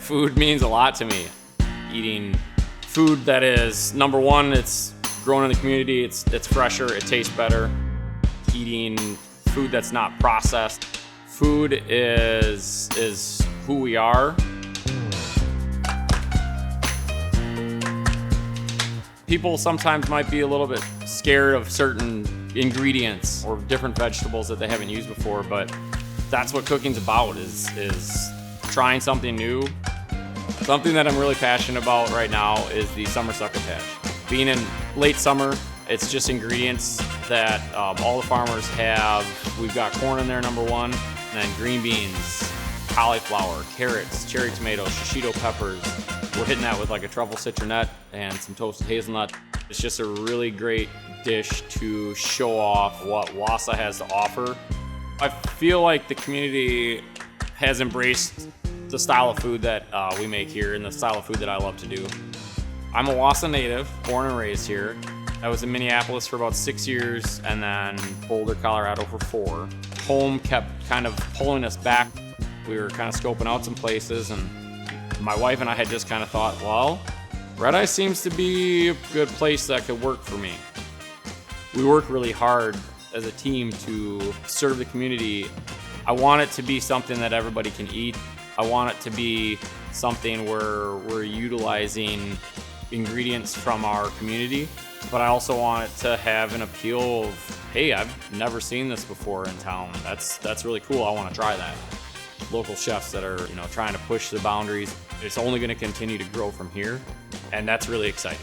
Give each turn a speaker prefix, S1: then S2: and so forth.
S1: Food means a lot to me. Eating food that is, number one, it's grown in the community, it's fresher, it tastes better. Eating food that's not processed. Food is who we are. People sometimes might be a little bit scared of certain ingredients or different vegetables that they haven't used before, but that's what cooking's about, is trying something new. Something that I'm really passionate about right now is the summer succotash. Being in late summer, it's just ingredients that all the farmers have. We've got corn in there, number one, and then green beans, cauliflower, carrots, cherry tomatoes, shishito peppers. We're hitting that with like a truffle citronette and some toasted hazelnut. It's just a really great dish to show off what Wausau has to offer. I feel like the community has embraced the style of food that we make here and the style of food that I love to do. I'm a Wausau native, born and raised here. I was in Minneapolis for about 6 years and then Boulder, Colorado for 4. Home kept kind of pulling us back. We were kind of scoping out some places, and my wife and I had just kind of thought, well, Red Eye seems to be a good place that could work for me. We work really hard as a team to serve the community. I want it to be something that everybody can eat. I want it to be something where we're utilizing ingredients from our community, but I also want it to have an appeal of, hey, I've never seen this before in town. That's really cool. I want to try that. Local chefs that are, trying to push the boundaries. It's only going to continue to grow from here, and that's really exciting.